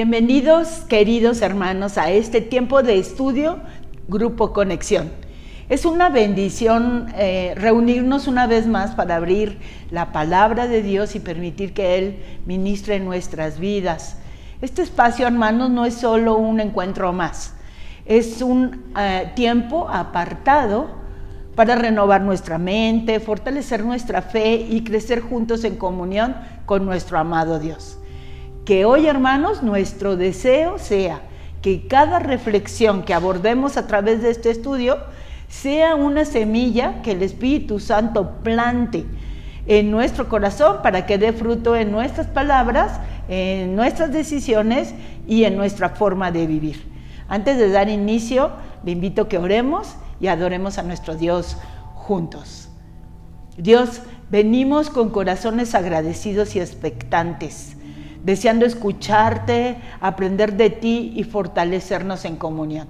Bienvenidos, queridos hermanos, a este tiempo de estudio Grupo Conexión. Es una bendición reunirnos una vez más para abrir la palabra de Dios y permitir que Él ministre en nuestras vidas. Este espacio, hermanos, no es solo un encuentro más, es un tiempo apartado para renovar nuestra mente, fortalecer nuestra fe y crecer juntos en comunión con nuestro amado Dios. Que hoy, hermanos, nuestro deseo sea que cada reflexión que abordemos a través de este estudio sea una semilla que el Espíritu Santo plante en nuestro corazón para que dé fruto en nuestras palabras, en nuestras decisiones y en nuestra forma de vivir. Antes de dar inicio, le invito a que oremos y adoremos a nuestro Dios juntos. Dios, venimos con corazones agradecidos y expectantes, deseando escucharte, aprender de ti y fortalecernos en comunión.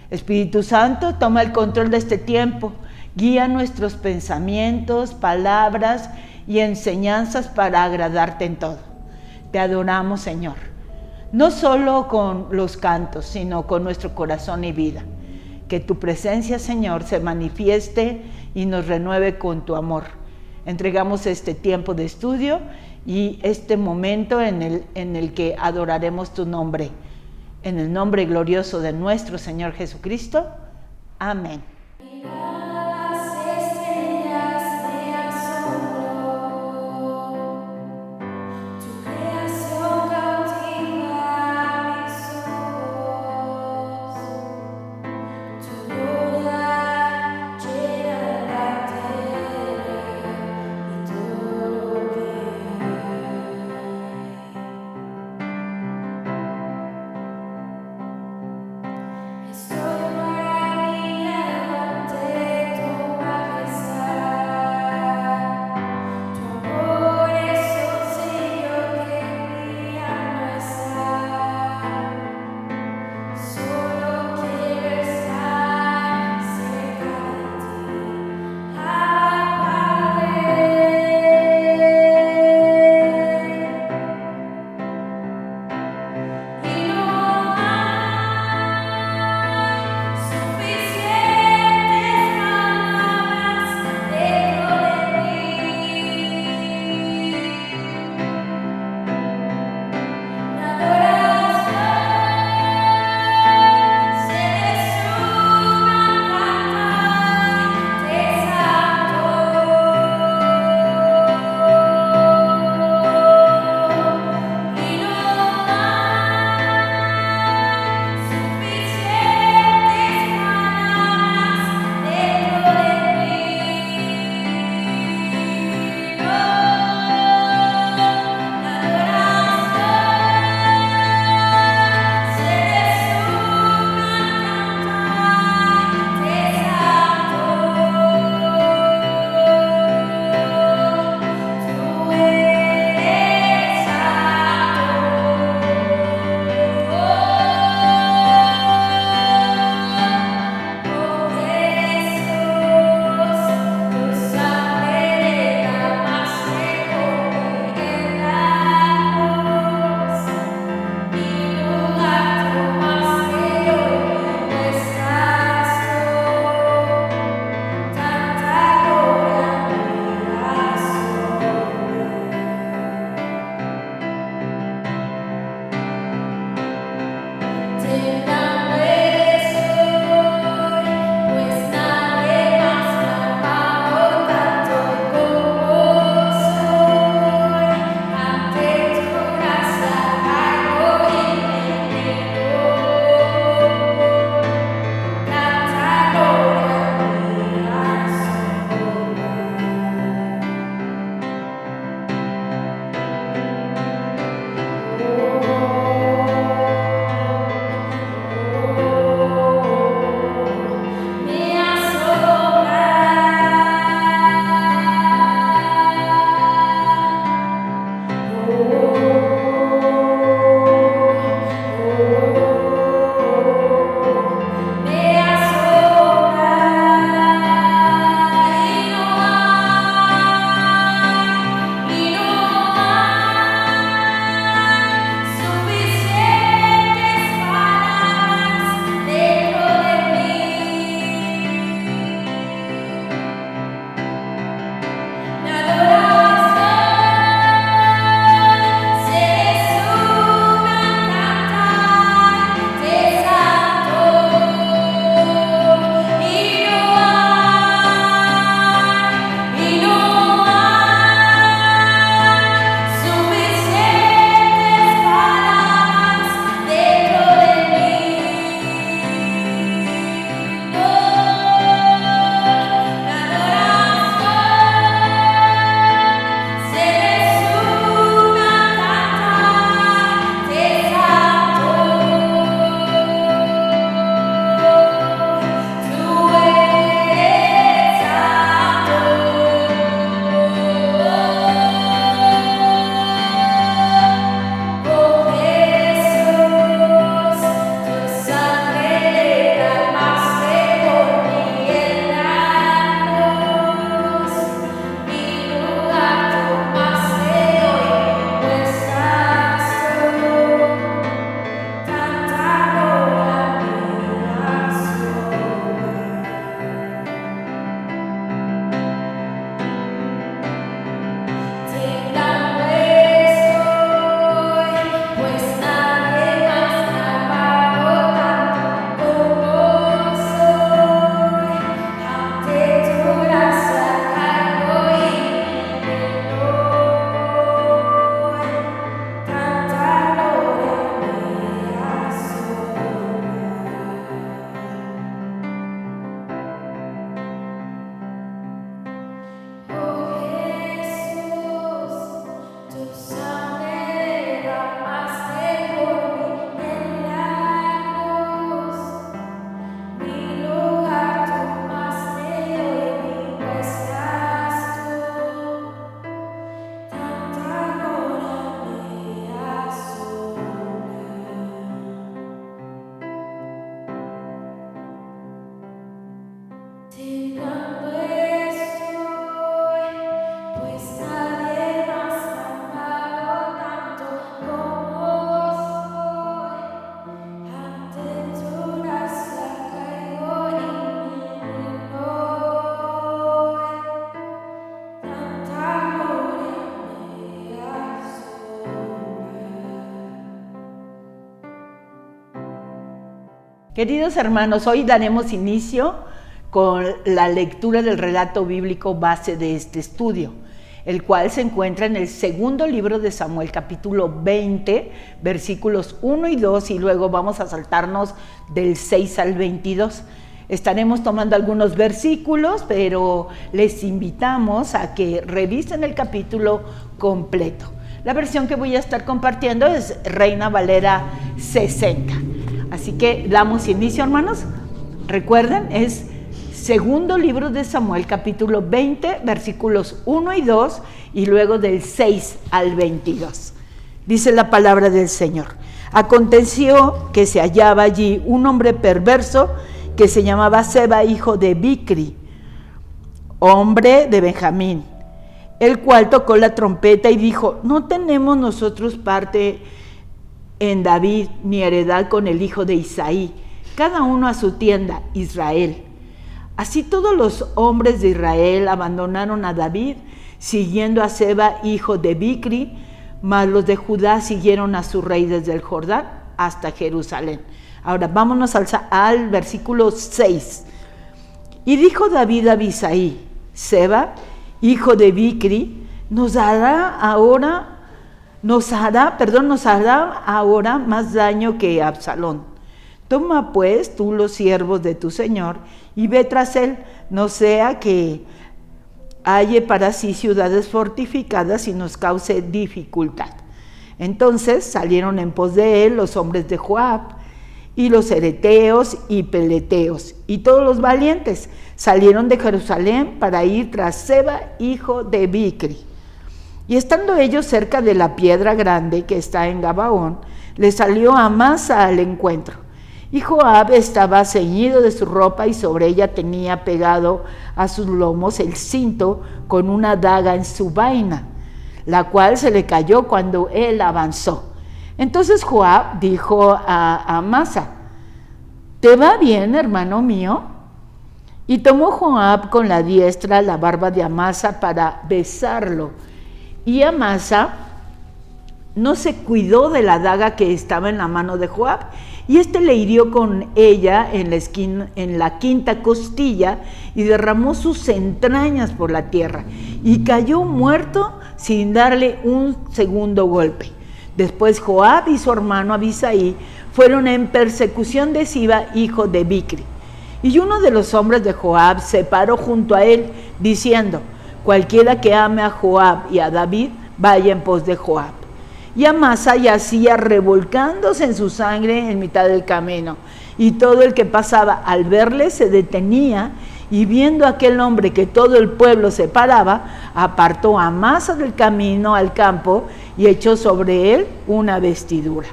Espíritu Santo, toma el control de este tiempo, guía nuestros pensamientos, palabras y enseñanzas para agradarte en todo. Te adoramos, Señor, no solo con los cantos, sino con nuestro corazón y vida. Que tu presencia, Señor, se manifieste y nos renueve con tu amor. Entregamos este tiempo de estudio y este momento en el que adoraremos tu nombre. En el nombre glorioso de nuestro Señor Jesucristo. Amén. Estoy maravillado. Queridos hermanos, hoy daremos inicio con la lectura del relato bíblico base de este estudio, el cual se encuentra en el segundo libro de Samuel, capítulo 20, versículos 1 y 2, y luego vamos a saltarnos del 6 al 22. Estaremos tomando algunos versículos, pero les invitamos a que revisen el capítulo completo. La versión que voy a estar compartiendo es Reina Valera 60. Así que damos inicio, hermanos. Recuerden, es segundo libro de Samuel, capítulo 20, versículos 1 y 2, y luego del 6 al 22. Dice la palabra del Señor. Aconteció que se hallaba allí un hombre perverso que se llamaba Seba, hijo de Bicri, hombre de Benjamín, el cual tocó la trompeta y dijo: no tenemos nosotros parte en David, ni heredad con el hijo de Isaí, cada uno a su tienda, Israel. Así todos los hombres de Israel abandonaron a David, siguiendo a Seba, hijo de Bicri, mas los de Judá siguieron a su rey desde el Jordán hasta Jerusalén. Ahora vámonos al versículo 6. Y dijo David a Abisai: Seba, hijo de Bicri, nos hará ahora más daño que Absalón. Toma pues tú los siervos de tu señor y ve tras él, no sea que halle para sí ciudades fortificadas y nos cause dificultad. Entonces salieron en pos de él los hombres de Joab, y los ereteos y peleteos, y todos los valientes salieron de Jerusalén para ir tras Seba, hijo de Bicri. Y estando ellos cerca de la piedra grande que está en Gabaón, le salió Amasa al encuentro. Y Joab estaba ceñido de su ropa, y sobre ella tenía pegado a sus lomos el cinto con una daga en su vaina, la cual se le cayó cuando él avanzó. Entonces Joab dijo a Amasa: ¿te va bien, hermano mío? Y tomó Joab con la diestra la barba de Amasa para besarlo. Y Amasa no se cuidó de la daga que estaba en la mano de Joab, y éste le hirió con ella en la quinta costilla, y derramó sus entrañas por la tierra, y cayó muerto sin darle un segundo golpe. Después Joab y su hermano Abisai fueron en persecución de Siba, hijo de Bicri. Y uno de los hombres de Joab se paró junto a él, diciendo: cualquiera que ame a Joab y a David, vaya en pos de Joab. Y Amasa yacía revolcándose en su sangre en mitad del camino, y todo el que pasaba al verle se detenía, y viendo a aquel hombre que todo el pueblo se paraba, apartó a Amasa del camino al campo y echó sobre él una vestidura.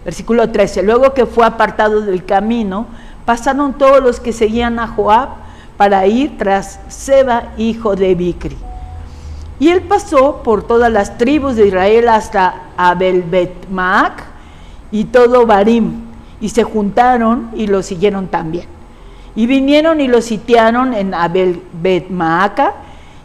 Versículo 13. Luego que fue apartado del camino, pasaron todos los que seguían a Joab para ir tras Seba, hijo de Bicri. Y él pasó por todas las tribus de Israel hasta Abel-Bet-Maac y todo Barim, y se juntaron y lo siguieron también. Y vinieron y lo sitiaron en Abel-Bet-Maaca,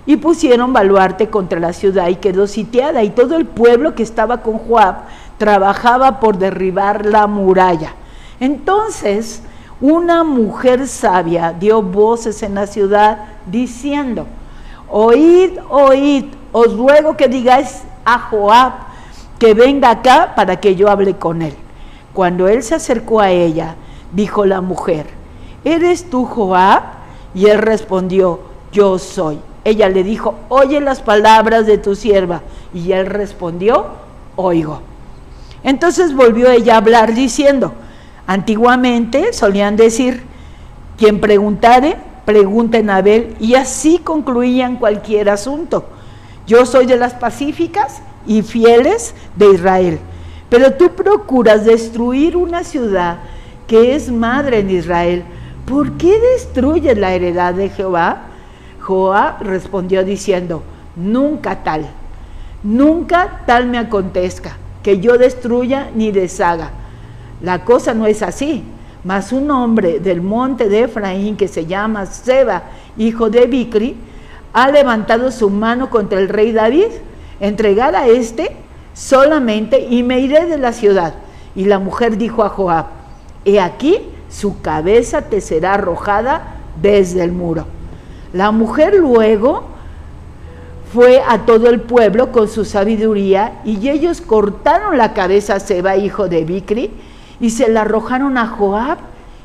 y pusieron baluarte contra la ciudad, y quedó sitiada, y todo el pueblo que estaba con Joab trabajaba por derribar la muralla. Entonces una mujer sabia dio voces en la ciudad diciendo: oíd, oíd, os ruego que digáis a Joab que venga acá para que yo hable con él. Cuando él se acercó a ella, dijo la mujer: ¿eres tú Joab? Y él respondió: yo soy. Ella le dijo: oye las palabras de tu sierva. Y él respondió: oigo. Entonces volvió ella a hablar diciendo: antiguamente solían decir: quien preguntare, pregunta en Abel, y así concluían cualquier asunto. Yo soy de las pacíficas y fieles de Israel, pero tú procuras destruir una ciudad que es madre en Israel. ¿Por qué destruyes la heredad de Jehová? Joab respondió diciendo: nunca tal me acontezca, que yo destruya ni deshaga. La cosa no es así, mas un hombre del monte de Efraín que se llama Seba, hijo de Bicri, ha levantado su mano contra el rey David. Entregar a éste solamente y me iré de la ciudad. Y la mujer dijo a Joab: he aquí, su cabeza te será arrojada desde el muro. La mujer luego fue a todo el pueblo con su sabiduría, y ellos cortaron la cabeza a Seba, hijo de Bicri, y se la arrojaron a Joab,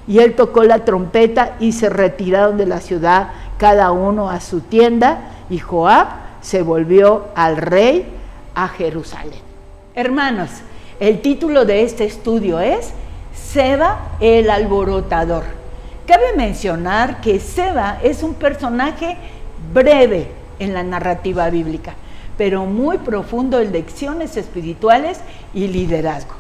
y él tocó la trompeta y se retiraron de la ciudad, cada uno a su tienda, y Joab se volvió al rey a Jerusalén. Hermanos, el título de este estudio es Seba el alborotador. Cabe mencionar que Seba es un personaje breve en la narrativa bíblica, pero muy profundo en lecciones espirituales y liderazgo.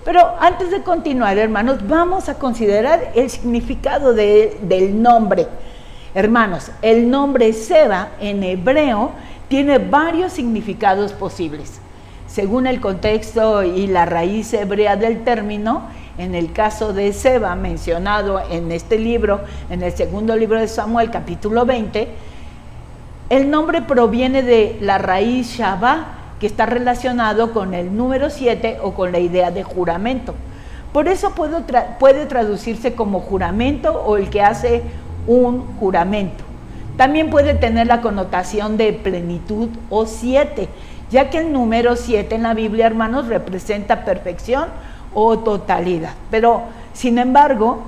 Pero antes de continuar, hermanos, vamos a considerar el significado del nombre. Hermanos, el nombre Seba en hebreo tiene varios significados posibles. Según el contexto y la raíz hebrea del término, en el caso de Seba, mencionado en este libro, en el segundo libro de Samuel, capítulo 20, el nombre proviene de la raíz Shabá, que está relacionado con el número 7 o con la idea de juramento. Por eso puede traducirse como juramento o el que hace un juramento. También puede tener la connotación de plenitud o 7, ya que el número 7 en la Biblia, hermanos, representa perfección o totalidad. Pero, sin embargo,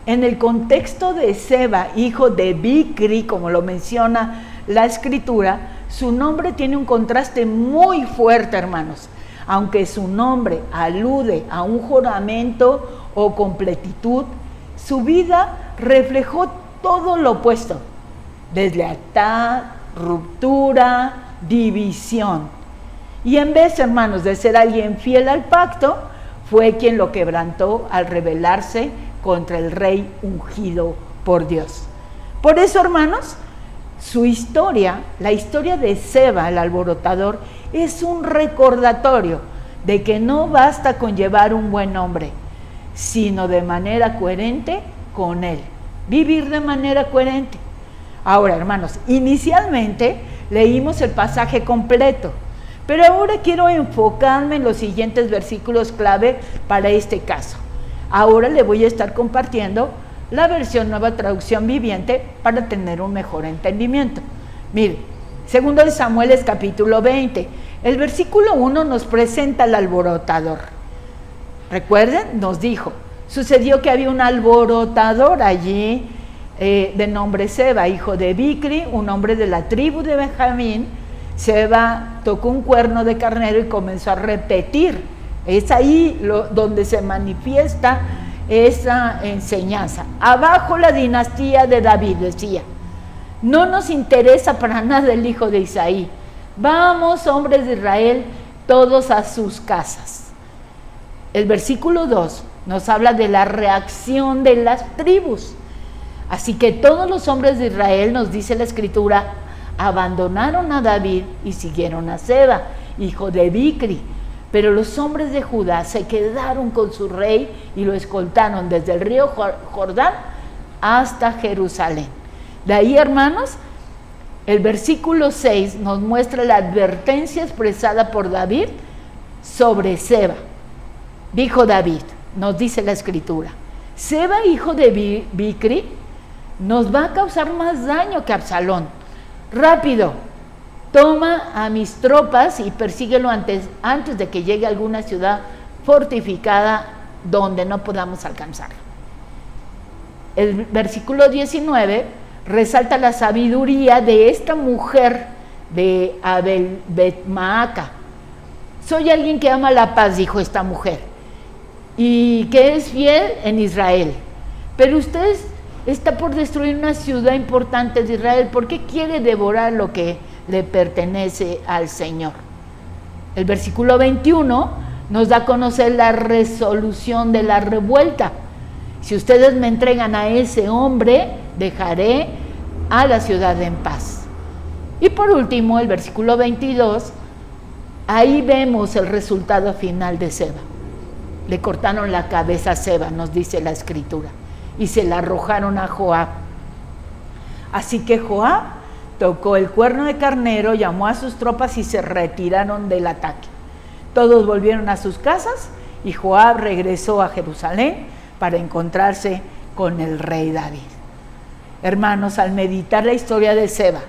en el contexto de Seba, hijo de Bicri, como lo menciona la Escritura, su nombre tiene un contraste muy fuerte, hermanos. Aunque su nombre alude a un juramento o completitud, su vida reflejó todo lo opuesto: deslealtad, ruptura, división. Y en vez, hermanos, de ser alguien fiel al pacto, fue quien lo quebrantó al rebelarse contra el rey ungido por Dios. Por eso, hermanos, su historia, la historia de Seba, el alborotador, es un recordatorio de que no basta con llevar un buen nombre, sino de manera coherente con él. Vivir de manera coherente. Ahora, hermanos, inicialmente leímos el pasaje completo, pero ahora quiero enfocarme en los siguientes versículos clave para este caso. Ahora le voy a estar compartiendo la versión Nueva Traducción Viviente para tener un mejor entendimiento. Mire, segundo de Samuel es capítulo 20. El versículo 1 nos presenta al alborotador. Recuerden, nos dijo, sucedió que había un alborotador allí de nombre Seba, hijo de Bicri, un hombre de la tribu de Benjamín. Seba tocó un cuerno de carnero y comenzó a repetir. Es ahí donde se manifiesta esa enseñanza. Abajo la dinastía de David, decía. No nos interesa para nada el hijo de Isaí. Vamos, hombres de Israel, todos a sus casas. El versículo 2 nos habla de la reacción de las tribus. Así que todos los hombres de Israel, nos dice la Escritura, abandonaron a David y siguieron a Seba, hijo de Bicri. Pero los hombres de Judá se quedaron con su rey y lo escoltaron desde el río Jordán hasta Jerusalén. De ahí, hermanos, el versículo 6 nos muestra la advertencia expresada por David sobre Seba. Dijo David, nos dice la Escritura, Seba, hijo de Bicri, nos va a causar más daño que Absalón. Rápido, toma a mis tropas y persíguelo antes de que llegue a alguna ciudad fortificada donde no podamos alcanzarlo. El versículo 19 resalta la sabiduría de esta mujer de Abel Bet-Maaca. Soy alguien que ama la paz, dijo esta mujer, y que es fiel en Israel. Pero usted está por destruir una ciudad importante de Israel. ¿Por qué quiere devorar lo que le pertenece al Señor? El versículo 21 nos da a conocer la resolución de la revuelta. Si ustedes me entregan a ese hombre, dejaré a la ciudad en paz. Y por último, el versículo 22, ahí vemos el resultado final de Seba. Le cortaron la cabeza a Seba, nos dice la Escritura, y se la arrojaron a Joab. Así que Joab tocó el cuerno de carnero, llamó a sus tropas y se retiraron del ataque. Todos volvieron a sus casas y Joab regresó a Jerusalén para encontrarse con el rey David. Hermanos, al meditar la historia de Seba,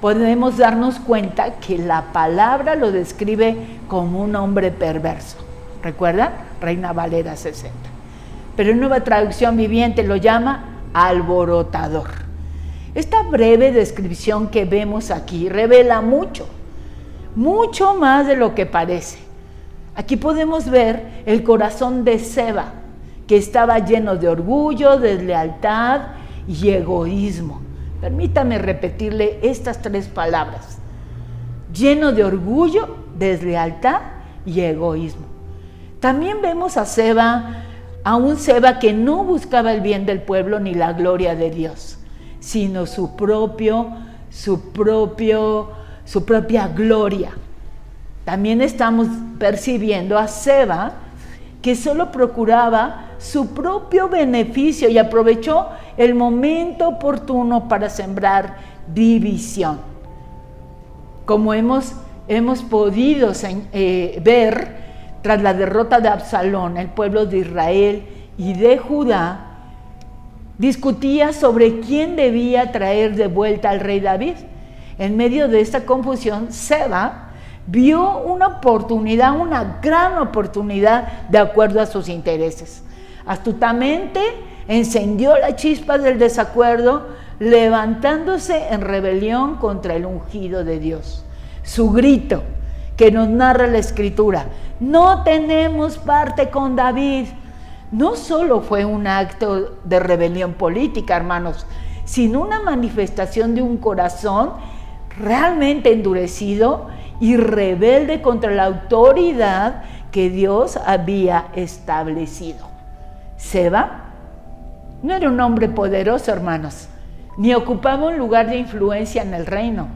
podemos darnos cuenta que la palabra lo describe como un hombre perverso. ¿Recuerdan? Reina Valera 60. Pero en Nueva Traducción Viviente lo llama alborotador. Esta breve descripción que vemos aquí revela mucho más de lo que parece. Aquí podemos ver el corazón de Seba, que estaba lleno de orgullo, deslealtad y egoísmo. Permítame repetirle estas 3 palabras: lleno de orgullo, deslealtad y egoísmo. También vemos a un Seba que no buscaba el bien del pueblo ni la gloria de Dios, sino su propia gloria. También estamos percibiendo a Seba que solo procuraba su propio beneficio y aprovechó el momento oportuno para sembrar división. Como hemos podido ver, tras la derrota de Absalón, el pueblo de Israel y de Judá discutía sobre quién debía traer de vuelta al rey David. En medio de esta confusión, Seba vio una oportunidad, una gran oportunidad, de acuerdo a sus intereses. Astutamente encendió la chispa del desacuerdo, levantándose en rebelión contra el ungido de Dios. Su grito, que nos narra la Escritura: no tenemos parte con David, no solo fue un acto de rebelión política, hermanos, sino una manifestación de un corazón realmente endurecido y rebelde contra la autoridad que Dios había establecido. Seba no era un hombre poderoso, hermanos, ni ocupaba un lugar de influencia en el reino.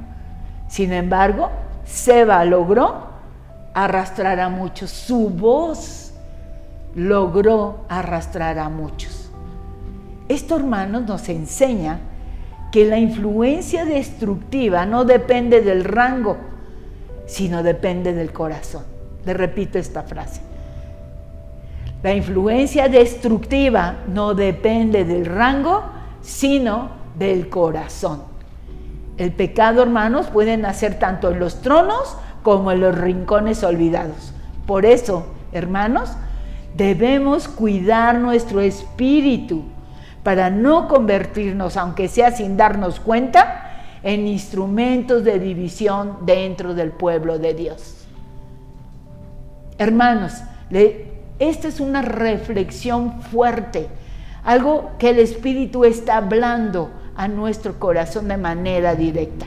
Sin embargo, Seba logró arrastrar a muchos. Su voz logró arrastrar a muchos. Esto, hermanos, nos enseña que la influencia destructiva no depende del rango, sino depende del corazón. Le repito esta frase: la influencia destructiva no depende del rango, sino del corazón. El pecado, hermanos, puede nacer tanto en los tronos como en los rincones olvidados. Por eso, hermanos, debemos cuidar nuestro espíritu para no convertirnos, aunque sea sin darnos cuenta, en instrumentos de división dentro del pueblo de Dios. Hermanos, esta es una reflexión fuerte, algo que el Espíritu está hablando a nuestro corazón de manera directa.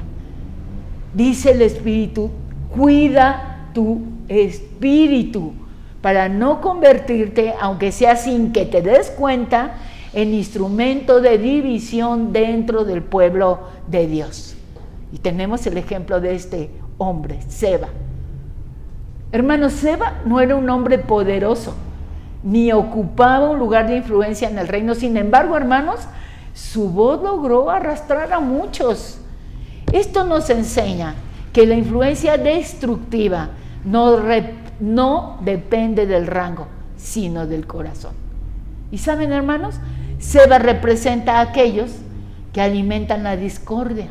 Dice el Espíritu: cuida tu espíritu para no convertirte, aunque sea sin que te des cuenta, en instrumento de división dentro del pueblo de Dios. Y tenemos el ejemplo de este hombre, Seba. Hermanos, Seba no era un hombre poderoso, ni ocupaba un lugar de influencia en el reino. Sin embargo, hermanos, su voz logró arrastrar a muchos. Esto nos enseña que la influencia destructiva no depende del rango, sino del corazón. Y saben, hermanos, Seba representa a aquellos que alimentan la discordia.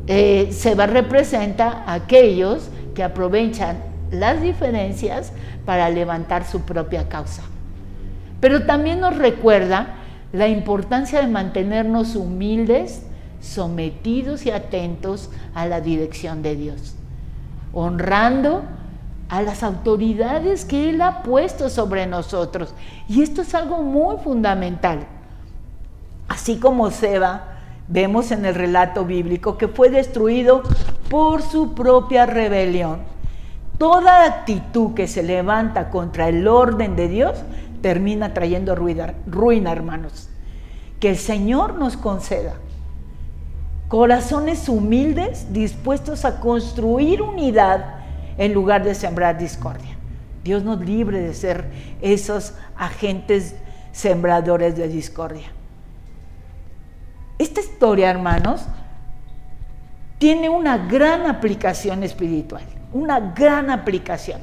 Seba representa a aquellos que aprovechan las diferencias para levantar su propia causa. Pero también nos recuerda la importancia de mantenernos humildes, sometidos y atentos a la dirección de Dios, honrando a las autoridades que Él ha puesto sobre nosotros. Y esto es algo muy fundamental. Así como Seba, vemos en el relato bíblico que fue destruido por su propia rebelión. Toda actitud que se levanta contra el orden de Dios termina trayendo ruina, hermanos. Que el Señor nos conceda corazones humildes, dispuestos a construir unidad en lugar de sembrar discordia. Dios nos libre de ser esos agentes sembradores de discordia. Esta historia, hermanos, tiene una gran aplicación espiritual, una gran aplicación.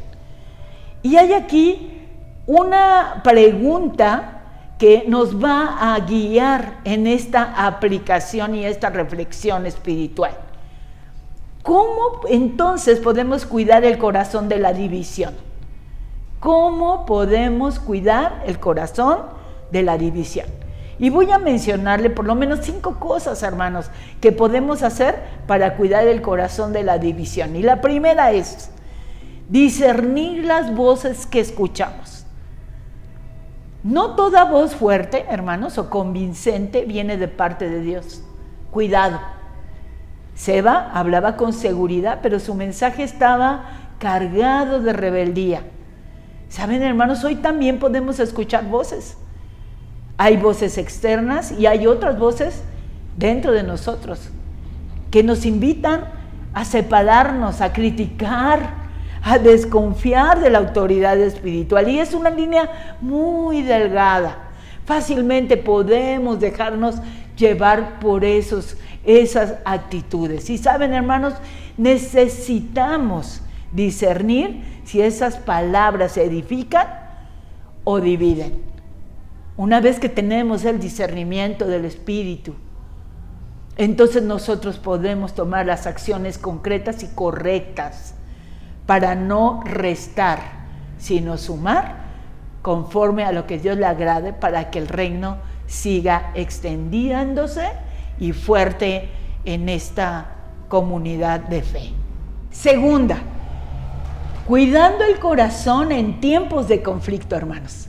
Y hay aquí una pregunta que nos va a guiar en esta aplicación y esta reflexión espiritual. ¿Cómo entonces podemos cuidar el corazón de la división? ¿Cómo podemos cuidar el corazón de la división? Y voy a mencionarle por lo menos 5 cosas, hermanos, que podemos hacer para cuidar el corazón de la división. Y la primera es discernir las voces que escuchamos. No toda voz fuerte, hermanos, o convincente viene de parte de Dios. Cuidado. Seba hablaba con seguridad, pero su mensaje estaba cargado de rebeldía. ¿Saben, hermanos? Hoy también podemos escuchar voces. Hay voces externas y hay otras voces dentro de nosotros que nos invitan a separarnos, a criticar, a desconfiar de la autoridad espiritual. Y es una línea muy delgada. Fácilmente podemos dejarnos llevar por esas actitudes. Y saben, hermanos, necesitamos discernir si esas palabras edifican o dividen. Una vez que tenemos el discernimiento del Espíritu, entonces nosotros podemos tomar las acciones concretas y correctas para no restar, sino sumar conforme a lo que Dios le agrade, para que el reino siga extendiéndose y fuerte en esta comunidad de fe. Segunda, cuidando el corazón en tiempos de conflicto, hermanos.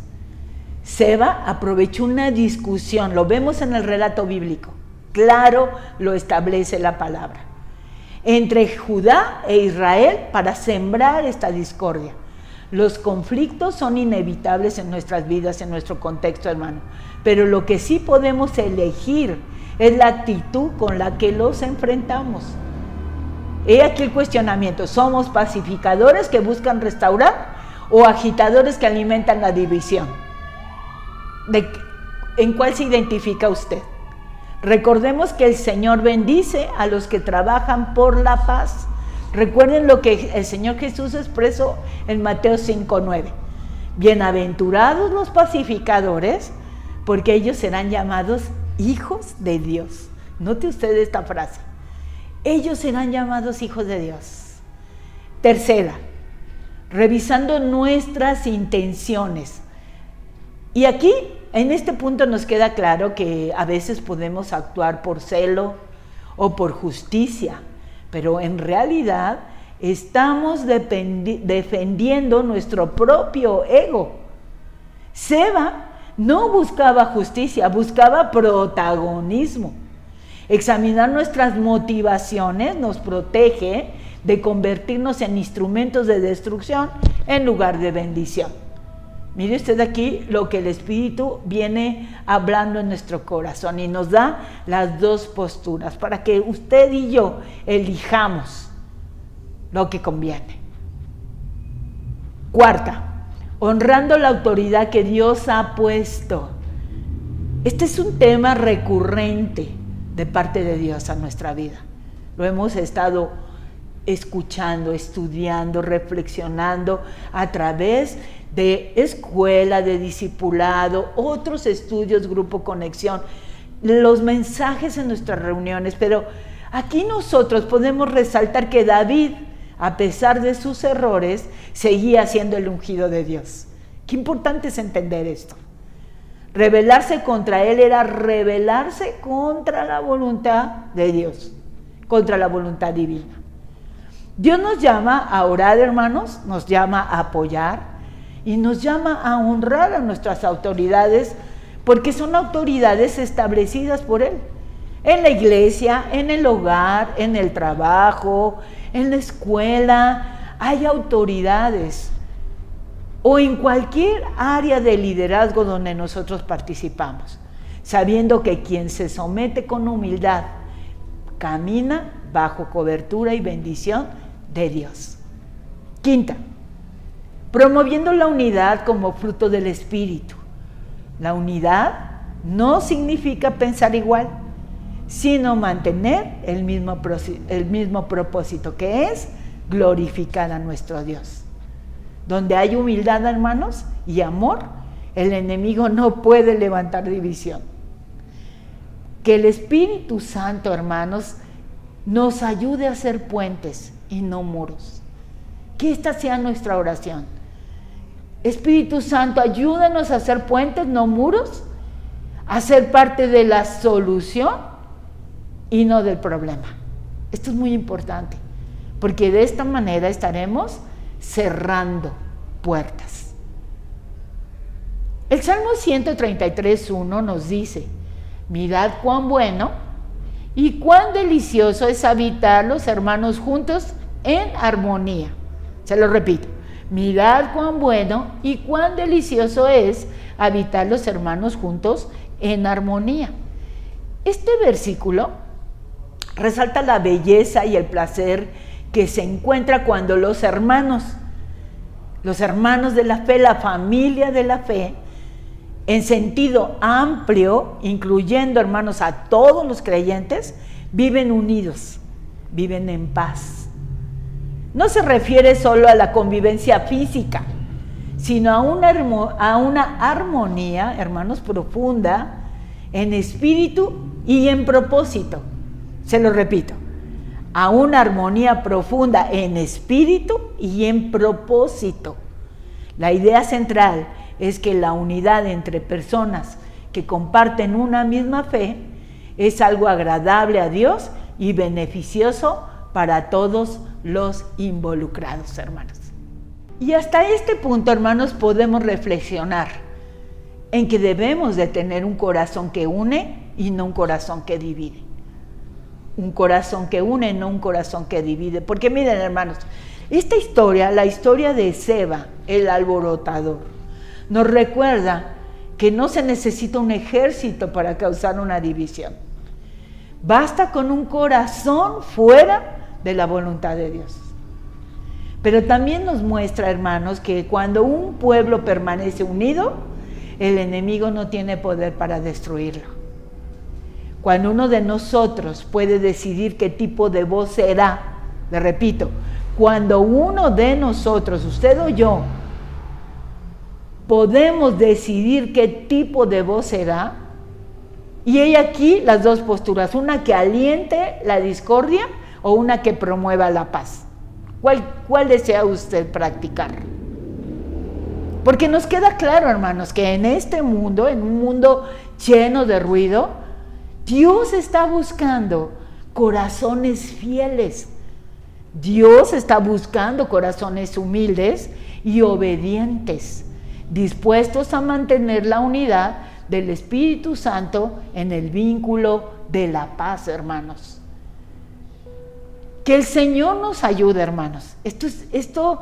Seba aprovechó una discusión, lo vemos en el relato bíblico, claro lo establece la palabra, entre Judá e Israel para sembrar esta discordia. Los conflictos son inevitables en nuestras vidas, en nuestro contexto, hermano, pero lo que sí podemos elegir es la actitud con la que los enfrentamos. He aquí el cuestionamiento: ¿somos pacificadores que buscan restaurar o agitadores que alimentan la división? ¿En cuál se identifica usted? Recordemos que el Señor bendice a los que trabajan por la paz. Recuerden lo que el Señor Jesús expresó en Mateo 5:9. Bienaventurados los pacificadores, porque ellos serán llamados hijos de Dios. Note usted esta frase. Ellos serán llamados hijos de Dios. Tercera, revisando nuestras intenciones. Y aquí, en este punto, nos queda claro que a veces podemos actuar por celo o por justicia, pero en realidad estamos defendiendo nuestro propio ego. Seba no buscaba justicia, buscaba protagonismo. Examinar nuestras motivaciones nos protege de convertirnos en instrumentos de destrucción en lugar de bendición. Mire usted aquí lo que el Espíritu viene hablando en nuestro corazón y nos da las dos posturas para que usted y yo elijamos lo que conviene. Cuarta, honrando la autoridad que Dios ha puesto. Este es un tema recurrente de parte de Dios a nuestra vida. Lo hemos estado escuchando, estudiando, reflexionando a través de escuela, de discipulado, otros estudios, Grupo Conexión, los mensajes en nuestras reuniones. Pero aquí nosotros podemos resaltar que David, a pesar de sus errores, seguía siendo el ungido de Dios. Qué importante es entender esto. Rebelarse contra él era rebelarse contra la voluntad de Dios, contra la voluntad divina. Dios nos llama a orar, hermanos, nos llama a apoyar y nos llama a honrar a nuestras autoridades, porque son autoridades establecidas por Él. En la iglesia, en el hogar, en el trabajo, en la escuela, hay autoridades. O en cualquier área de liderazgo donde nosotros participamos, sabiendo que quien se somete con humildad camina bajo cobertura y bendición de Dios. Quinta, promoviendo la unidad como fruto del Espíritu. La unidad no significa pensar igual, sino mantener el mismo propósito, que es glorificar a nuestro Dios. Donde hay humildad, hermanos, y amor, el enemigo no puede levantar división. Que el Espíritu Santo, hermanos, nos ayude a hacer puentes y no muros. Que esta sea nuestra oración. Espíritu Santo, ayúdanos a hacer puentes, no muros, a ser parte de la solución y no del problema. Esto es muy importante, porque de esta manera estaremos cerrando puertas. El Salmo 133:1 nos dice: mirad cuán bueno y cuán delicioso es habitar los hermanos juntos en armonía. Se lo repito: mirad cuán bueno y cuán delicioso es habitar los hermanos juntos en armonía. Este versículo resalta la belleza y el placer que se encuentra cuando los hermanos de la fe, la familia de la fe, en sentido amplio, incluyendo, hermanos, a todos los creyentes, viven unidos, viven en paz. No se refiere solo a la convivencia física, sino a una armonía, hermanos, profunda en espíritu y en propósito. Se lo repito: a una armonía profunda en espíritu y en propósito. La idea central es que la unidad entre personas que comparten una misma fe es algo agradable a Dios y beneficioso para todos los involucrados, hermanos. Y hasta este punto, hermanos, podemos reflexionar en que debemos de tener un corazón que une y no un corazón que divide. Un corazón que une, no un corazón que divide. Porque miren, hermanos, esta historia, la historia de Seba, el alborotador, nos recuerda que no se necesita un ejército para causar una división. Basta con un corazón fuera de la voluntad de Dios. Pero también nos muestra, hermanos, que cuando un pueblo permanece unido, el enemigo no tiene poder para destruirlo. Cuando uno de nosotros puede decidir qué tipo de voz será, le repito, cuando uno de nosotros, usted o yo, podemos decidir qué tipo de voz será, y hay aquí las dos posturas: una que aliente la discordia o una que promueva la paz. ¿Cuál desea usted practicar? Porque nos queda claro, hermanos, que en este mundo, en un mundo lleno de ruido, Dios está buscando corazones fieles. Dios está buscando corazones humildes y obedientes, dispuestos a mantener la unidad del Espíritu Santo en el vínculo de la paz, hermanos. Que el Señor nos ayude, hermanos. Esto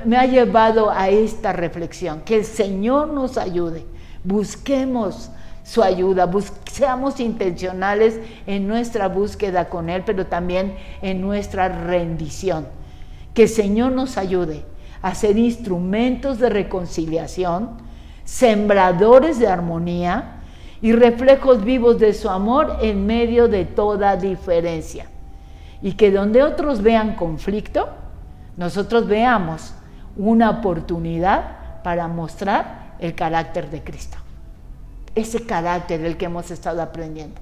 me ha llevado a esta reflexión. Que el Señor nos ayude. Busquemos su ayuda, seamos intencionales en nuestra búsqueda con Él, pero también en nuestra rendición. Que el Señor nos ayude a ser instrumentos de reconciliación, sembradores de armonía y reflejos vivos de su amor en medio de toda diferencia. Y que donde otros vean conflicto, nosotros veamos una oportunidad para mostrar el carácter de Cristo. Ese carácter del que hemos estado aprendiendo.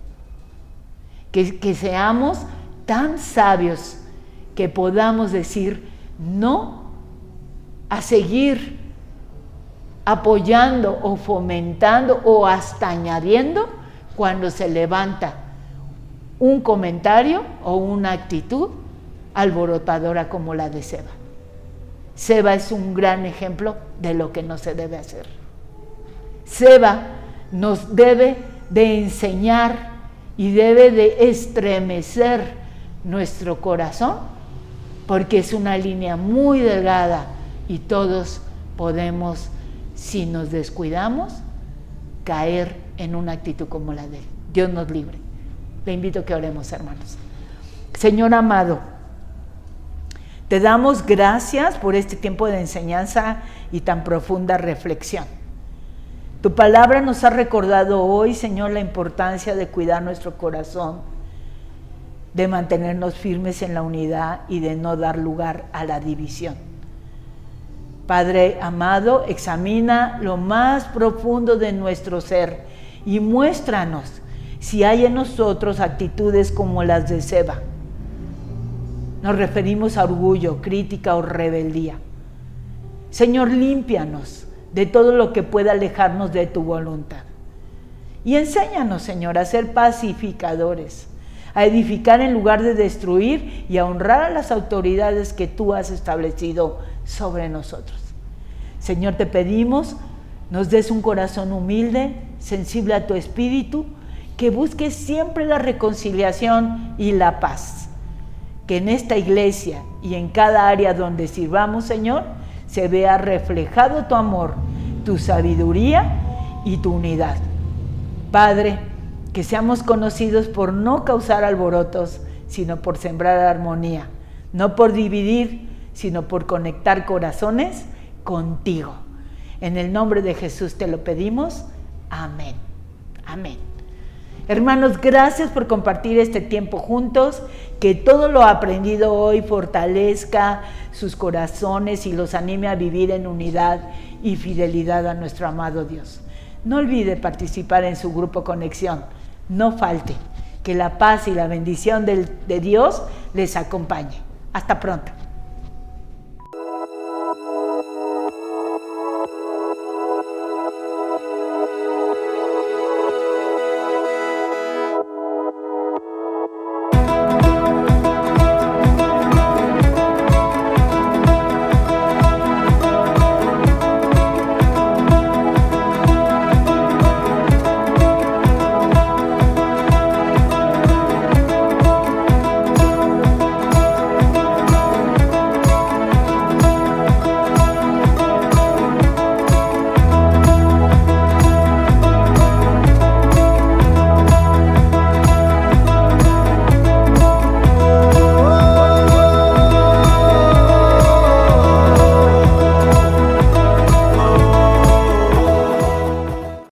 Que seamos tan sabios que podamos decir no a seguir apoyando o fomentando o hasta añadiendo cuando se levanta un comentario o una actitud alborotadora como la de Seba. Seba es un gran ejemplo de lo que no se debe hacer. Seba nos debe de enseñar y debe de estremecer nuestro corazón, porque es una línea muy delgada y todos podemos, si nos descuidamos, caer en una actitud como la de él. Dios nos libre. Le invito a que oremos, hermanos. Señor amado, te damos gracias por este tiempo de enseñanza y tan profunda reflexión. Tu palabra nos ha recordado hoy, Señor, la importancia de cuidar nuestro corazón, de mantenernos firmes en la unidad y de no dar lugar a la división. Padre amado, examina lo más profundo de nuestro ser y muéstranos si hay en nosotros actitudes como las de Seba. Nos referimos a orgullo, crítica o rebeldía. Señor, límpianos de todo lo que pueda alejarnos de tu voluntad. Y enséñanos, Señor, a ser pacificadores, a edificar en lugar de destruir y a honrar a las autoridades que tú has establecido sobre nosotros. Señor, te pedimos, nos des un corazón humilde, sensible a tu espíritu, que busque siempre la reconciliación y la paz. Que en esta iglesia y en cada área donde sirvamos, Señor, se vea reflejado tu amor, tu sabiduría y tu unidad. Padre, que seamos conocidos por no causar alborotos, sino por sembrar armonía, no por dividir, sino por conectar corazones contigo. En el nombre de Jesús te lo pedimos. Amén. Amén. Hermanos, gracias por compartir este tiempo juntos, que todo lo aprendido hoy fortalezca sus corazones y los anime a vivir en unidad y fidelidad a nuestro amado Dios. No olvide participar en su grupo Conexión, no falte, que la paz y la bendición de Dios les acompañe. Hasta pronto.